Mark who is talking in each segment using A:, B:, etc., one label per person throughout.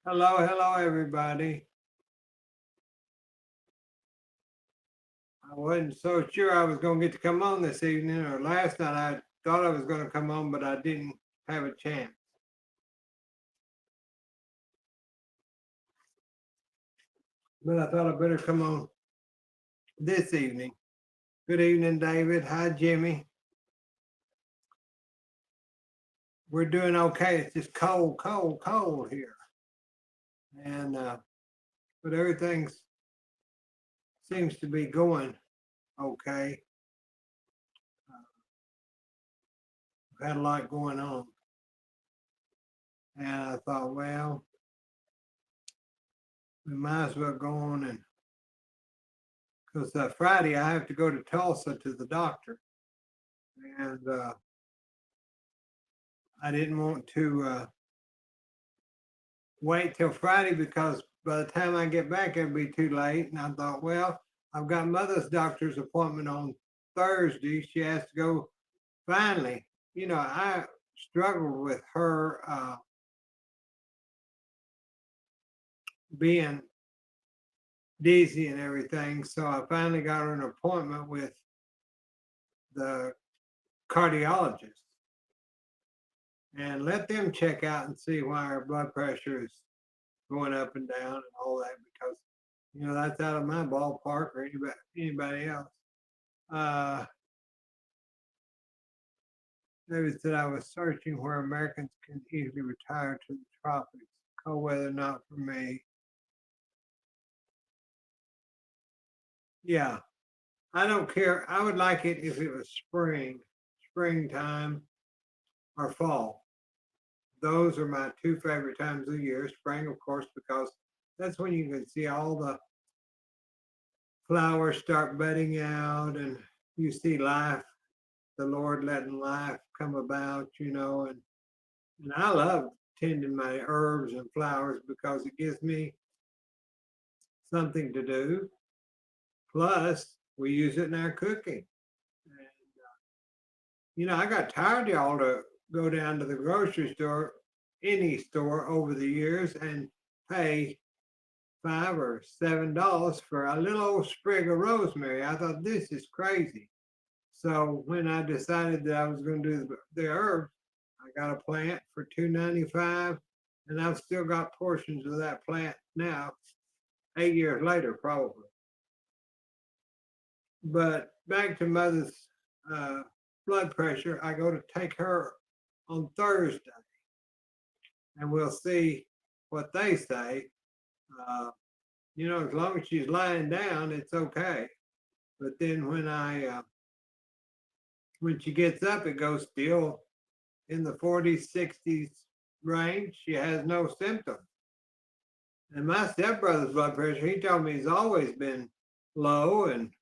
A: Hello, hello, everybody. I wasn't so sure I was going to get to come on this evening, or last night I thought I was going to come on, but I didn't have a chance. But I thought I better come on this evening. Good evening, David. Hi, Jimmy. We're doing okay. It's just cold, cold, cold here. And, but everything seems to be going okay. We've had a lot going on. And I thought, well, we might as well go on and because Friday I have to go to Tulsa to the doctor, and I didn't want to wait till Friday because by the time I get back it'll be too late. And I thought, well, I've got mother's doctor's appointment on Thursday. She has to go. Finally, I struggled with her being dizzy and everything, so I finally got her an appointment with the cardiologist and let them check out and see why her blood pressure is going up and down and all that because that's out of my ballpark or anybody else. David said I was searching where Americans can easily retire to the tropics. Cold weather not for me. Yeah, I don't care. I would like it if it was springtime or fall. Those are my two favorite times of the year. Spring, of course, because that's when you can see all the flowers start budding out and you see life, the Lord letting life come about, and I love tending my herbs and flowers because it gives me something to do. Plus, we use it in our cooking. And, I got tired, y'all, to go down to the grocery store, any store over the years, and pay $5 or $7 for a little old sprig of rosemary. I thought this is crazy. So when I decided that I was going to do the herbs, I got a plant for $2.95, and I've still got portions of that plant now, 8 years later, probably. But back to mother's blood pressure, I go to take her on Thursday, and we'll see what they say. As long as she's lying down, it's okay. But then when she gets up, it goes still in the 40s, 60s range. She has no symptoms. And my stepbrother's blood pressure, he told me he's always been low. And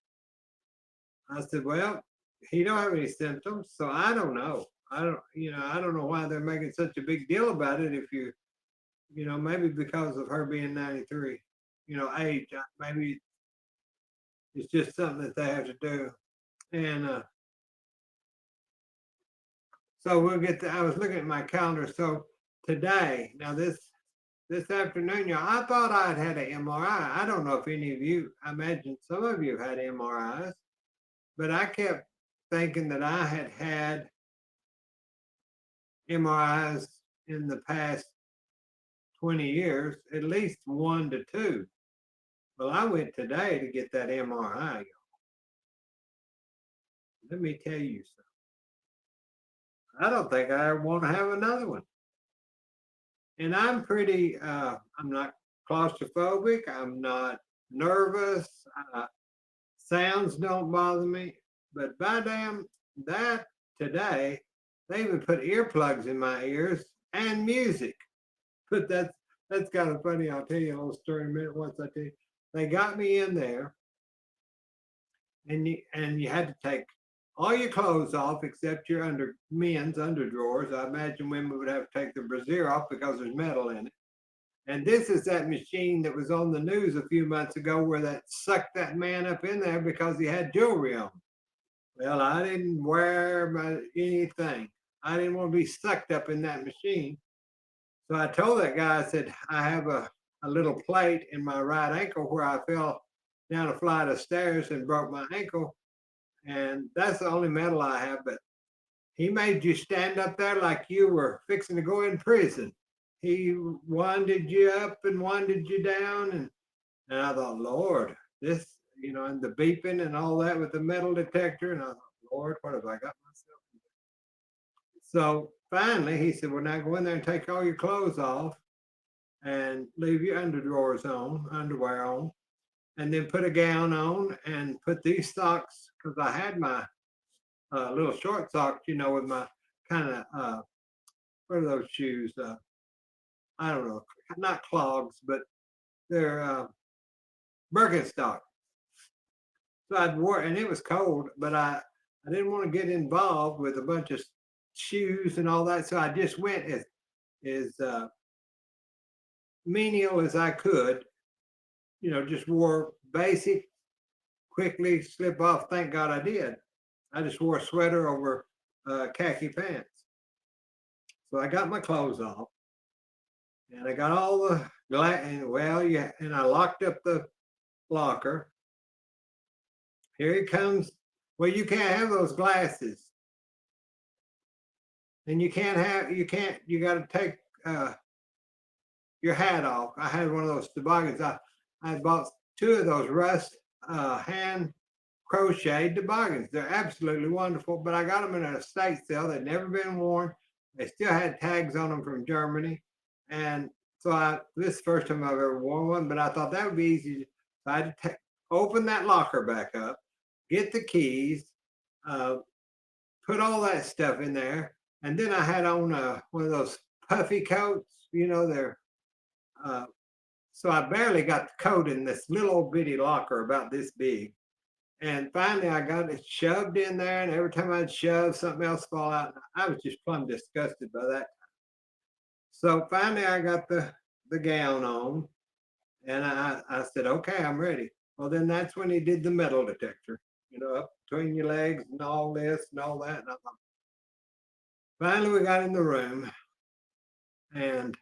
A: I said, well, he don't have any symptoms, so I don't know. I don't know why they're making such a big deal about it if maybe because of her being 93, age. Maybe it's just something that they have to do. And so I was looking at my calendar. So today, now this afternoon, I thought I'd had an MRI. I don't know if any of you, I imagine some of you had MRIs, but I kept thinking that I had MRIs in the past 20 years, at least 1 to 2. Well, I went today to get that MRI. Let me tell you something. I don't think I want to have another one. And I'm not claustrophobic. I'm not nervous. Sounds don't bother me. But by damn, that today, they even put earplugs in my ears and music. But that's kind of funny. I'll tell you a little story in a minute once I tell you. They got me in there, and you had to take all your clothes off except your men's underdrawers. I imagine women would have to take their brassiere off because there's metal in it. And this is that machine that was on the news a few months ago where that sucked that man up in there because he had jewelry on. Well, I didn't wear anything. I didn't want to be sucked up in that machine. So I told that guy, I said, I have a little plate in my right ankle where I fell down a flight of stairs and broke my ankle. And that's the only medal I have. But he made you stand up there like you were fixing to go in prison. He winded you up and winded you down. And I thought, Lord, this, and the beeping and all that with the metal detector. And I thought, Lord, what have I got myself into? So finally, he said, well, now go in there and take all your clothes off and leave your underwear on, and then put a gown on and put these socks, because I had my little short socks, with my kind of, what are those shoes? I don't know, not clogs, but they're Birkenstock. So I'd wore, and it was cold, but I didn't want to get involved with a bunch of shoes and all that. So I just went as menial as I could, just wore basic, quickly slip off. Thank God I did. I just wore a sweater over khaki pants. So I got my clothes off and I got all the glass, and I locked up the locker. Here he comes. Well, you can't have those glasses. And you got to take your hat off. I had one of those toboggans. I bought two of those rust hand crocheted toboggans. They're absolutely wonderful, but I got them in an estate sale. They'd never been worn. They still had tags on them from Germany. And so this is the first time I've ever worn one, but I thought that would be easy. So I had to open that locker back up, get the keys, put all that stuff in there. And then I had on one of those puffy coats, they're, so I barely got the coat in this little old bitty locker about this big. And finally I got it shoved in there, and every time I'd shove, something else fall out. I was just plumb disgusted by that. So finally I got the gown on, and I said, okay, I'm ready. Well, then that's when he did the metal detector, up between your legs and all this and all that. And I thought, finally we got in the room, and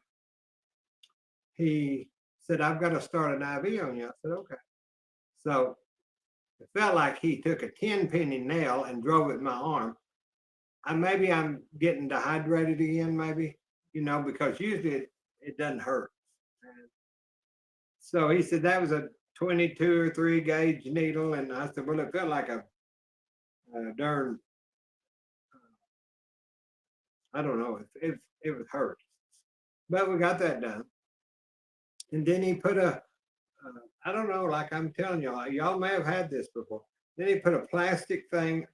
A: he said, I've got to start an IV on you. I said, okay. So it felt like he took a 10-penny nail and drove it in my arm. Maybe I'm getting dehydrated again, maybe, because usually it doesn't hurt. And so he said that was a 22 or 3 gauge needle. And I said, well, it felt like a darn, I don't know, it was hurt. But we got that done. And then he put I don't know, like I'm telling y'all may have had this before. Then he put a plastic thing,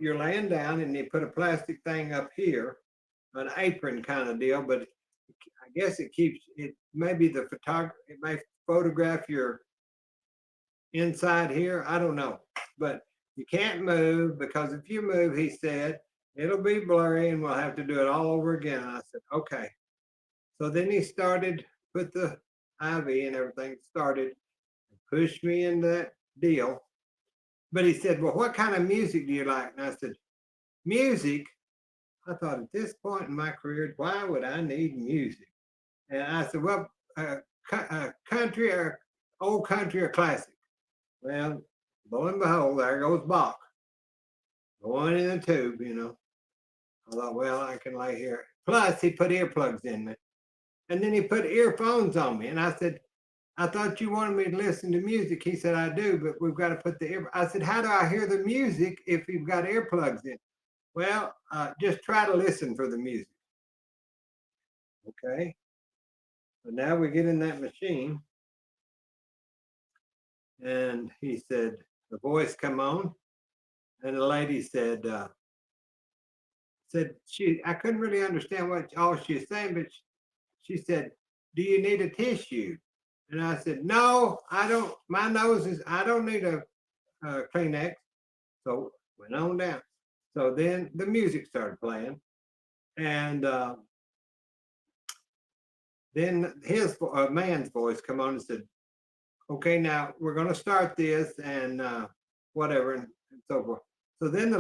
A: you're laying down, and he put a plastic thing up here, an apron kind of deal, but I guess it maybe it may photograph your inside here. I don't know, but you can't move, because if you move, he said, it'll be blurry and we'll have to do it all over again. And I said, okay. So then he started, put the IV and everything, started, pushed me into that deal. But he said, well, what kind of music do you like? And I said, music? I thought, at this point in my career, why would I need music? And I said, well, country or old country or classic? Well, lo and behold, there goes Bach going in the tube, I thought, well, I can lay here. Plus, he put earplugs in me. And then he put earphones on me. And I said, I thought you wanted me to listen to music. He said, I do, but we've got to put I said, how do I hear the music if you've got earplugs in? Well, just try to listen for the music. Okay. So now we get in that machine. And he said, the voice come on. And the lady said, I couldn't really understand what all she was saying, but she said, do you need a tissue? And I said, no, I don't. My nose I don't need a Kleenex. So went on down. So then the music started playing. And then his man's voice come on and said, okay, now we're going to start this and whatever and so forth. So then the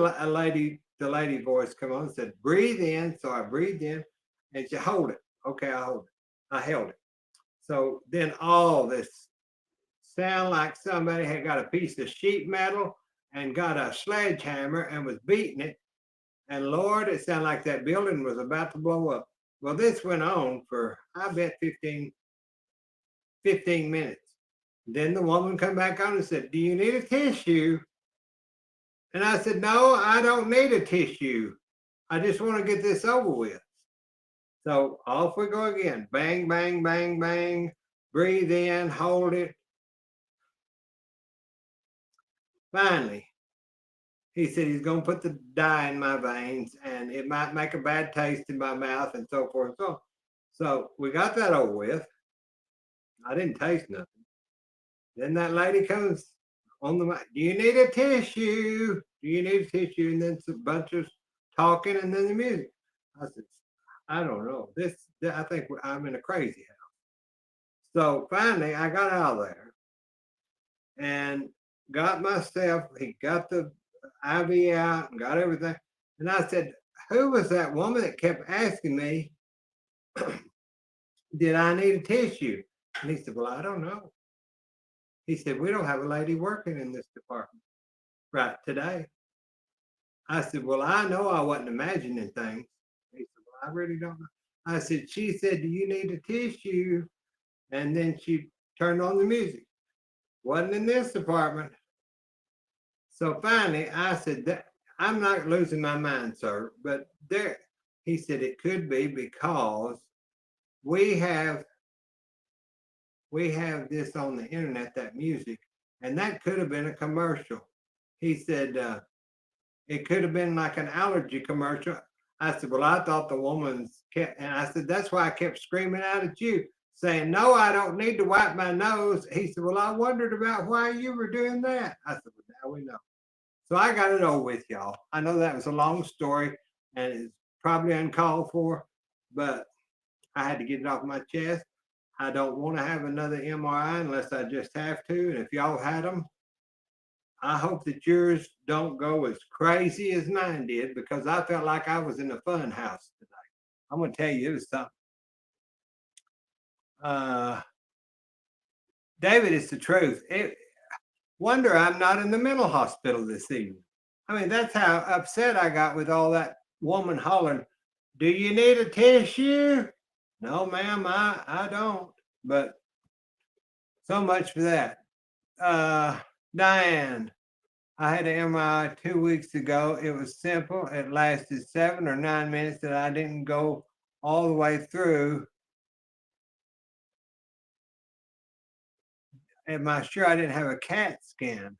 A: lady voice come on and said, breathe in. So I breathed in and she hold it. Okay, I'll hold it. I held it. So then all this sound like somebody had got a piece of sheet metal and got a sledgehammer and was beating it. And Lord, it sounded like that building was about to blow up. Well, this went on for, I bet, 15 minutes. Then the woman come back on and said, do you need a tissue? And I said, no, I don't need a tissue. I just want to get this over with. So off we go again. Bang, bang, bang, bang. Breathe in, hold it. Finally, he said he's going to put the dye in my veins and it might make a bad taste in my mouth and so forth and so on. So we got that over with. I didn't taste nothing. Then that lady comes on the mic. Do you need a tissue? Do you need a tissue? And then it's a bunch of talking and then the music. I said, I don't know. I think I'm in a crazy house. So finally, I got out of there and got myself, he got the IV out and got everything. And I said, who was that woman that kept asking me, did I need a tissue? And he said, well, I don't know. He said, we don't have a lady working in this department right today. I said, well, I know I wasn't imagining things. He said, well, I really don't know. I said, she said, do you need a tissue? And then she turned on the music. Wasn't in this department. So finally, I said, I'm not losing my mind, sir, but there, he said, it could be because we have this on the internet, that music, and that could have been a commercial. He said, it could have been like an allergy commercial. I said, well, I thought the woman's kept, and I said, that's why I kept screaming out at you, saying, no, I don't need to wipe my nose. He said, well, I wondered about why you were doing that. I said, well, now we know. So I got it over with, y'all. I know that was a long story and it's probably uncalled for, but I had to get it off my chest. I don't want to have another MRI unless I just have to. And if y'all had them, I hope that yours don't go as crazy as mine did, because I felt like I was in a fun house tonight. I'm going to tell you, it was something. David, it's the truth. Wonder I'm not in the mental hospital this evening. I mean, that's how upset I got with all that woman hollering, do you need a tissue? No, ma'am, I don't. But so much for that. Diane, I had an MRI 2 weeks ago. It was simple. It lasted 7 or 9 minutes and I didn't go all the way through. Am I sure I didn't have a CAT scan?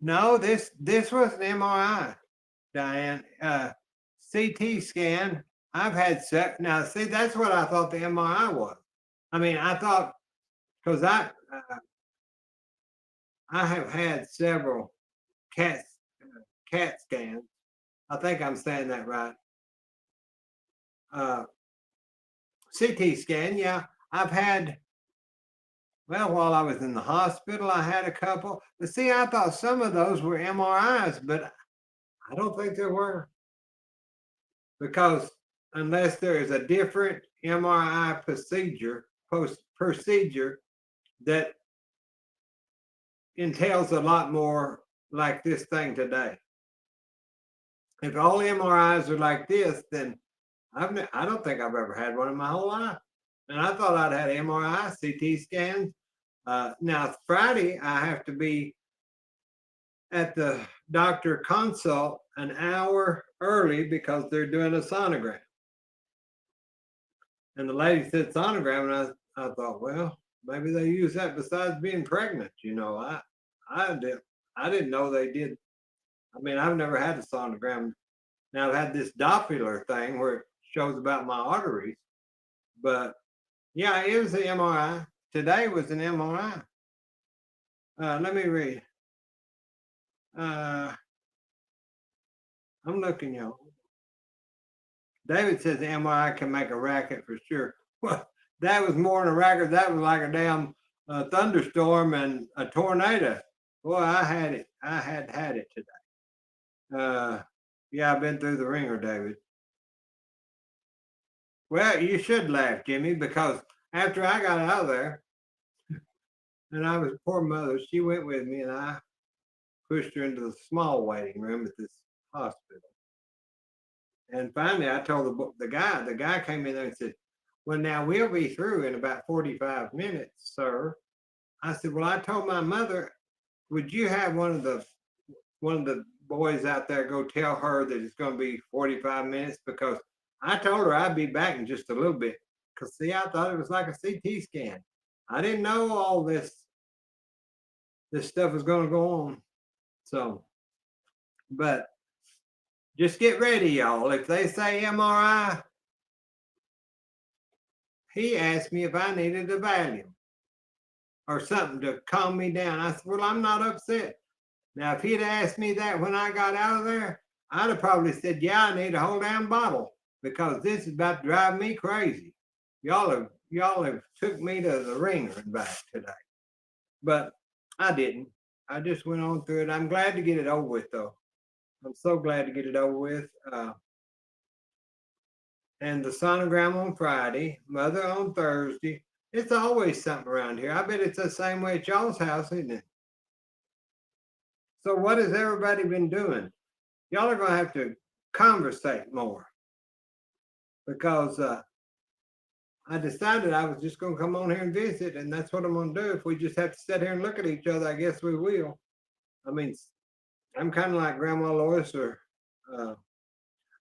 A: No, this was an MRI, Diane. CT scan. I've had now. See, that's what I thought the MRI was. I mean, I thought, because I have had several CAT scans. I think I'm saying that right. CT scan, yeah. I've had, well, while I was in the hospital, I had a couple. But see, I thought some of those were MRIs, but I don't think there were. Because unless there is a different MRI procedure that entails a lot more like this thing today. If all MRIs are like this, then I don't think I've ever had one in my whole life. And I thought I'd had MRI, CT scans. Now, Friday, I have to be at the doctor consult an hour early because they're doing a sonogram. And the lady said sonogram, and I thought, well, maybe they use that besides being pregnant. You know, I didn't know they did. I mean, I've never had a sonogram. Now I've had this Doppler thing where it shows about my arteries, but yeah, it was an MRI. Today was an MRI. Let me read. I'm looking, y'all. David says the MRI can make a racket for sure. Well, that was more than a racket. That was like a damn thunderstorm and a tornado. Boy, I had it. I had it today. Yeah, I've been through the ringer, David. Well, you should laugh, Jimmy, because after I got out of there, and I was poor mother, she went with me, and I pushed her into the small waiting room at this hospital. And finally, I told the guy came in there and said, "Well, now we'll be through in about 45 minutes, sir." I said, "Well, I told my mother, would you have one of the boys out there go tell her that it's going to be 45 minutes because I told her I'd be back in just a little bit. Because, see, I thought it was like a CT scan. I didn't know all this stuff was going to go on. So, but just get ready, y'all. If they say MRI, he asked me if I needed a Valium or something to calm me down. I said, well, I'm not upset. Now, if he'd asked me that when I got out of there, I'd have probably said, yeah, I need a whole damn bottle because this is about to drive me crazy. Y'all have took me to the ringer and back today. But I didn't. I just went on through it. I'm glad to get it over with, though. I'm so glad to get it over with. And the sonogram on Friday, mother on Thursday. It's always something around here. I bet it's the same way at y'all's house, isn't it? So what has everybody been doing? Y'all are going to have to conversate more because I decided I was just going to come on here and visit, and that's what I'm going to do. If we just have to sit here and look at each other, I guess we will. I mean, I'm kind of like Grandma Lois, or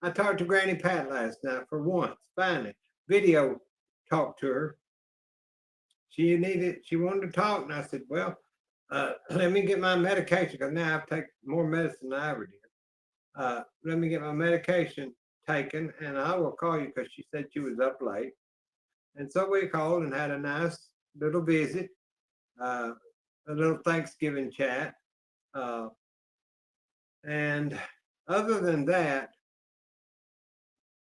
A: I talked to Granny Pat last night for once, finally. Video talked to her. She wanted to talk, and I said, well, let me get my medication, because now I take more medicine than I ever did. Let me get my medication taken, and I will call you, because she said she was up late. And so we called and had a nice little visit, a little Thanksgiving chat. And other than that,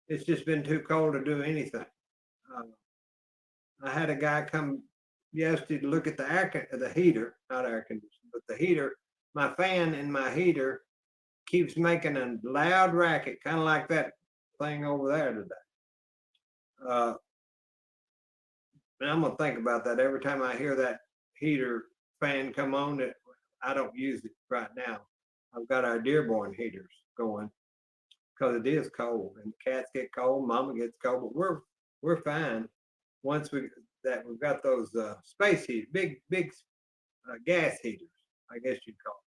A: it's just been too cold to do anything. I had a guy come yesterday to look at the heater, not air conditioning, but the heater. My fan in my heater keeps making a loud racket, kind of like that thing over there today. And I'm gonna think about that every time I hear that heater fan come on. That I don't use it right now. I've got our Dearborn heaters going because it is cold, and the cats get cold, mama gets cold, but we're fine. Once we've got those space heaters, big gas heaters, I guess you'd call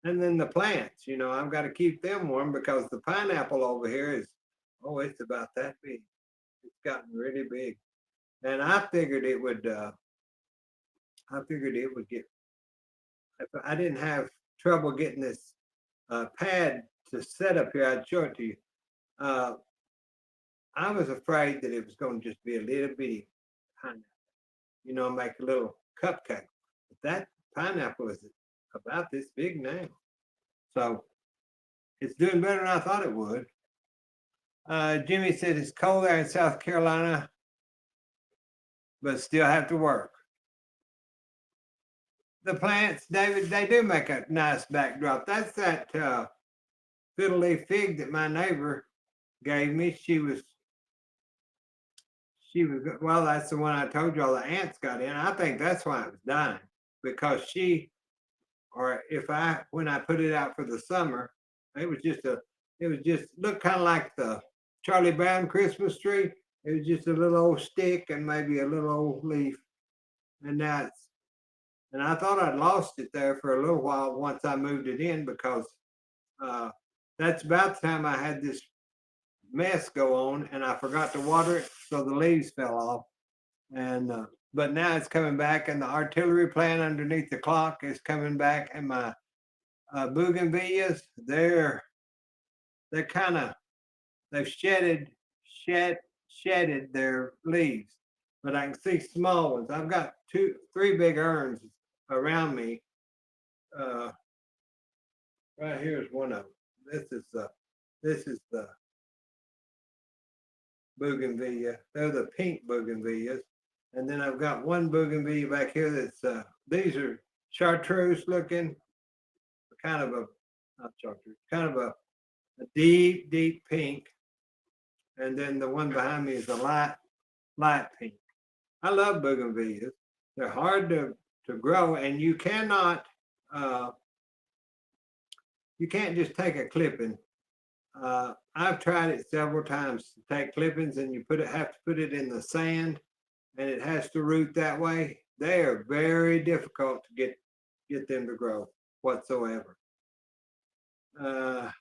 A: it. And then the plants, I've got to keep them warm because the pineapple over here is, it's about that big. It's gotten really big. And I figured it would get, if I didn't have trouble getting this pad to set up here, I'd show it to you. I was afraid that it was going to just be a little bitty pineapple, make a little cupcake. But that pineapple is about this big now. So it's doing better than I thought it would. Jimmy said it's cold there in South Carolina, but still have to work. The plants, David, they do make a nice backdrop. That's that fiddle leaf fig that my neighbor gave me. She was, well, that's the one I told you all the ants got in. I think that's why it was dying, because when I put it out for the summer, it was just looked kind of like the Charlie Brown Christmas tree. It was just a little old stick and maybe a little old leaf. And I thought I'd lost it there for a little while once I moved it in, because that's about the time I had this mess go on and I forgot to water it, so the leaves fell off. And but now it's coming back, and the artillery plant underneath the clock is coming back, and my bougainvilleas, they've shedded their leaves, but I can see small ones. I've got 3 big urns around me. Right here is one of them. This is the bougainvillea. They're the pink bougainvilleas. And then I've got one bougainvillea back here that's these are chartreuse looking, kind of a deep pink. And then the one behind me is a light light pink. I love bougainvilleas. They're hard to grow, and uh, you can't just take a clipping. I've tried it several times to take clippings, and have to put it in the sand, and it has to root that way. They are very difficult to get them to grow whatsoever. Let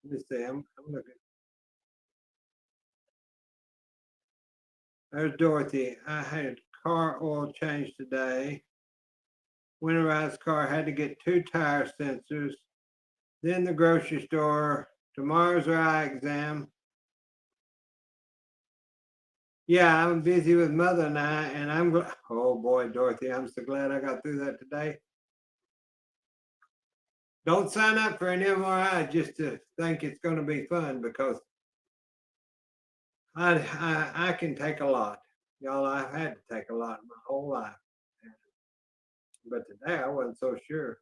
A: me see. I'm looking. There's Dorothy. I had car oil change today. Winterized car, had to get 2 tire sensors. Then the grocery store. Tomorrow's her eye exam. Yeah, I'm busy with mother and oh boy, Dorothy, I'm so glad I got through that today. Don't sign up for an MRI just to think it's going to be fun, because I can take a lot. Y'all, I've had to take a lot my whole life. But today I wasn't so sure.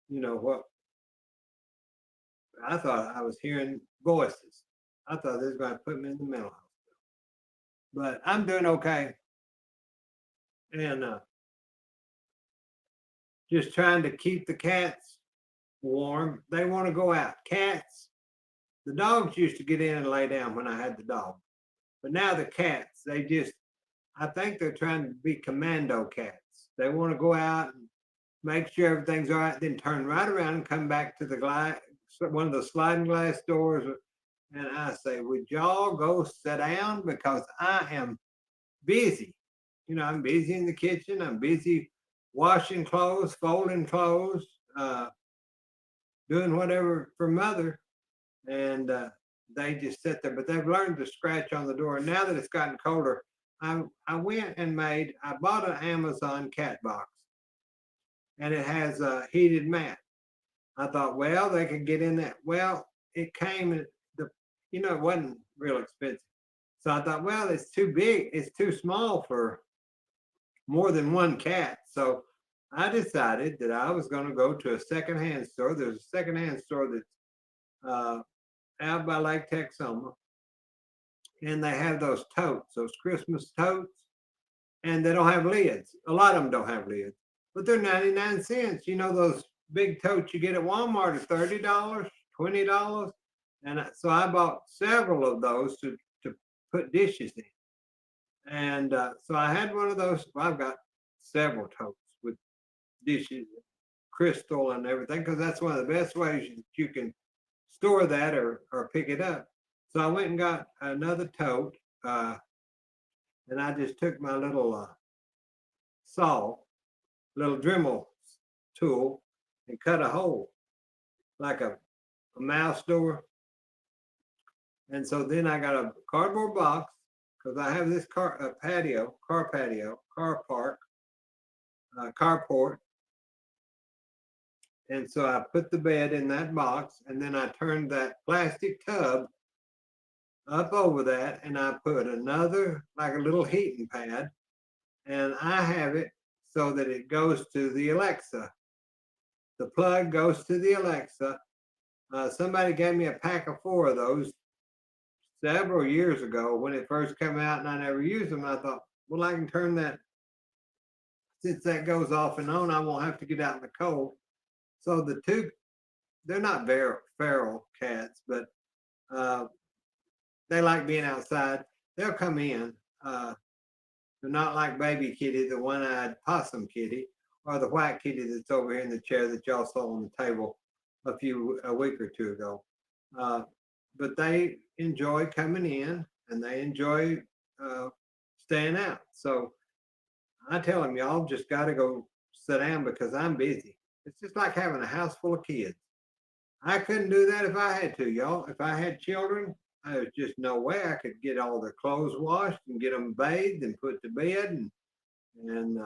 A: You know what? I thought I was hearing voices. I thought they was going to put me in the mental hospital. But I'm doing okay. And just trying to keep the cats warm. They want to go out. Cats, the dogs used to get in and lay down when I had the dog. But now the cats, I think they're trying to be commando cats. They want to go out and make sure everything's all right, then turn right around and come back to one of the sliding glass doors. And I say, would y'all go sit down? Because I am busy. I'm busy in the kitchen. I'm busy washing clothes, folding clothes, doing whatever for mother. And they just sit there. But they've learned to scratch on the door. And now that it's gotten colder, I went and I bought an Amazon cat box. And it has a heated mat. I thought, well, they could get in that. Well, it came in it wasn't real expensive. So I thought, well, it's too big. It's too small for more than one cat. So I decided that I was going to go to a secondhand store. There's a secondhand store that's out by Lake Texoma. And they have those totes, those Christmas totes. And they don't have lids. A lot of them don't have lids. But they're 99 cents. Those big totes you get at Walmart are $30, $20. And so I bought several of those to put dishes in. And so I had one of those. Well, I've got several totes with dishes, crystal and everything, because that's one of the best ways you can store that or pick it up. So I went and got another tote, and I just took my little little Dremel tool, and cut a hole like a mouse door. And so then I got a cardboard box, because I have this car carport. And so I put the bed in that box, and then I turned that plastic tub up over that, and I put another, like a little heating pad, and I have it so that it goes to the Alexa. The plug goes to the Alexa. Somebody gave me a pack of 4 of those several years ago when it first came out, and I never used them. And I thought, well, I can turn that, since that goes off and on, I won't have to get out in the cold. So they're not very feral cats, but they like being outside. They'll come in. They're not like baby Kitty, the one-eyed possum kitty, or the white kitty that's over here in the chair that y'all saw on the table a week or two ago. But they enjoy coming in, and they enjoy staying out. So I tell them, y'all just got to go sit down, because I'm busy. It's just like having a house full of kids. I couldn't do that if I had to, y'all. If I had children, there's just no way I could get all their clothes washed and get them bathed and put to bed, and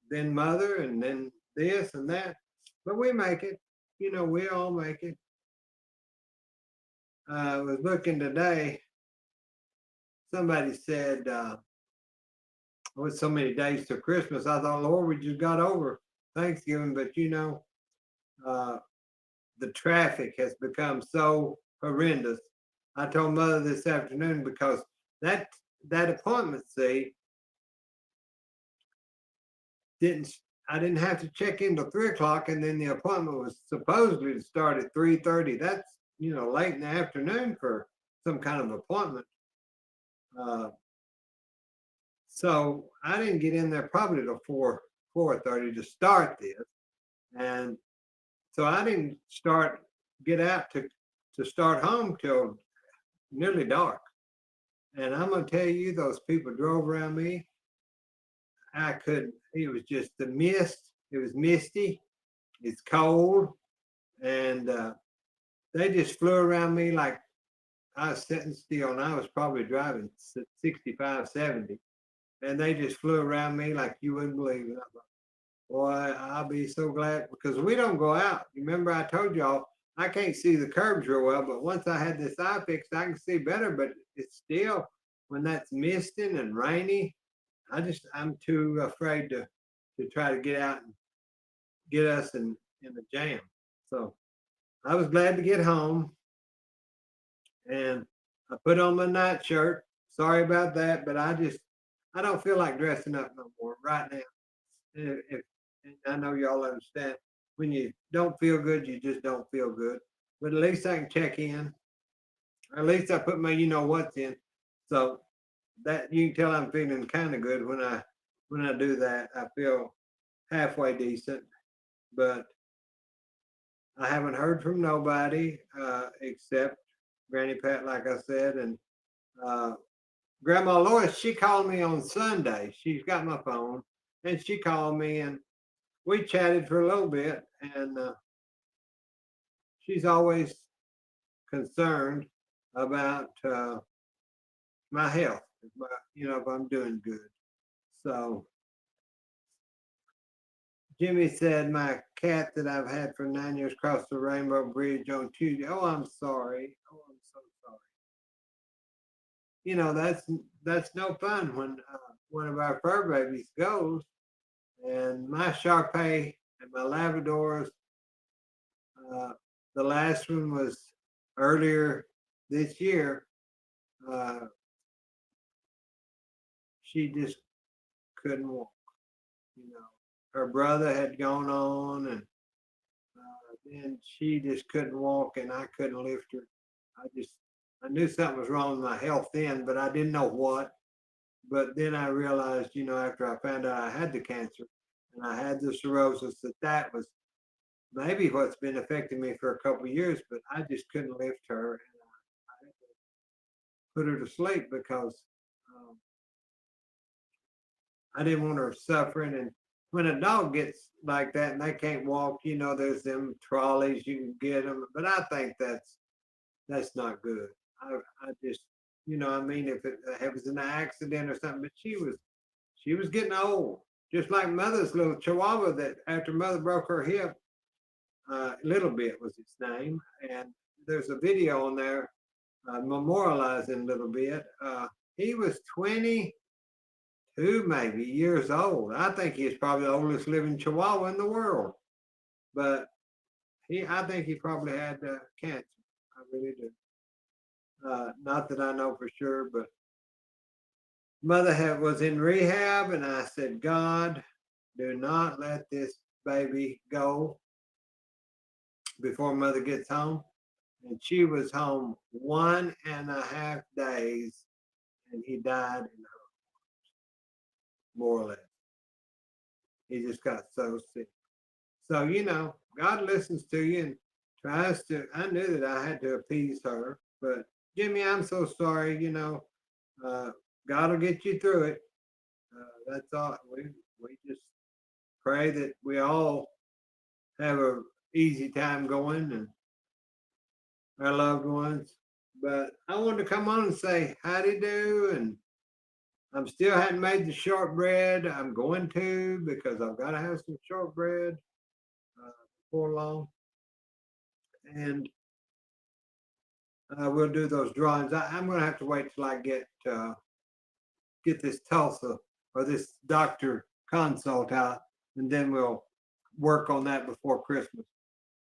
A: then mother, and then this and that. But we make it. We all make it. I was looking today. Somebody said, with so many days to Christmas, I thought, Lord, we just got over Thanksgiving. But the traffic has become so horrendous. I told mother this afternoon, because that that appointment, see, didn't I didn't have to check in till 3 o'clock, and then the appointment was supposedly to start at 3:30. That's late in the afternoon for some kind of appointment. Uh, so I didn't get in there probably till 4:30 to start this, and so I didn't get out to start home till nearly dark. And I'm gonna tell you, those people drove around me. I couldn't. It was just the mist. It was misty. It's cold, and they just flew around me like I was sitting still, and I was probably driving 65, 70, and they just flew around me like you wouldn't believe it. I thought, boy, I'll be so glad because we don't go out. Remember, I told y'all I can't see the curbs real well, but once I had this eye fixed, I can see better. But it's still when that's misting and rainy, I'm too afraid to try to get out and get us in the jam. So I was glad to get home, and I put on my nightshirt. Sorry about that, but I don't feel like dressing up no more right now. And I know y'all understand when you don't feel good, you just don't feel good. But at least I can check in. Or at least I put my what's in. So that you can tell I'm feeling kind of good when I do that. I feel halfway decent, but I haven't heard from nobody except Granny Pat, like I said, and uh, Grandma Lois. She called me on Sunday. She's got my phone, and she called me, and we chatted for a little bit. And she's always concerned about my health, if I'm doing good. So Jimmy said my cat that I've had for 9 years crossed the Rainbow Bridge on Tuesday. Oh, I'm sorry. Oh, I'm so sorry. That's no fun when one of our fur babies goes. And my Shar and my Labradors, uh, the last one was earlier this year. Uh, she just couldn't walk. Her brother had gone on, and then she just couldn't walk, and I couldn't lift her. I knew something was wrong with my health then, but I didn't know what. But then I realized, after I found out I had the cancer and I had the cirrhosis, that was maybe what's been affecting me for a couple of years. But I just couldn't lift her, and I had to put her to sleep because um, I didn't want her suffering. And when a dog gets like that and they can't walk, there's them trolleys you can get them. But I think that's not good. I just, I mean, if it was an accident or something, but she was getting old, just like Mother's little Chihuahua that after Mother broke her hip, Little Bit was its name, and there's a video on there memorializing Little Bit. He was 22 maybe years old. I think he's probably the oldest living Chihuahua in the world, but I think he probably had cancer. I really do. Not that I know for sure, but Mother was in rehab, and I said, God, do not let this baby go before Mother gets home. And she was home 1.5 days, and he died in her arms, more or less. He just got so sick. So, God listens to you and tries to. I knew that I had to appease her, but Jimmy, I'm so sorry. God will get you through it. That's all. We just pray that we all have a easy time going and our loved ones. But I wanted to come on and say howdy do, and I'm still hadn't made the shortbread. I'm going to because I've got to have some shortbread before long, and we'll do those drawings. I'm going to have to wait till I get this Tulsa or this doctor consult out, and then we'll work on that before Christmas.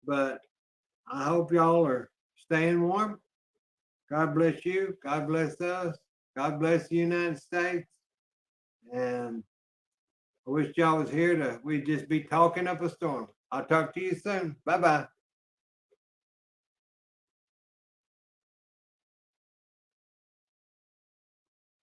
A: But I hope y'all are staying warm. God bless you. God bless us. God bless the United States. And I wish y'all was here we'd just be talking up a storm. I'll talk to you soon. Bye bye.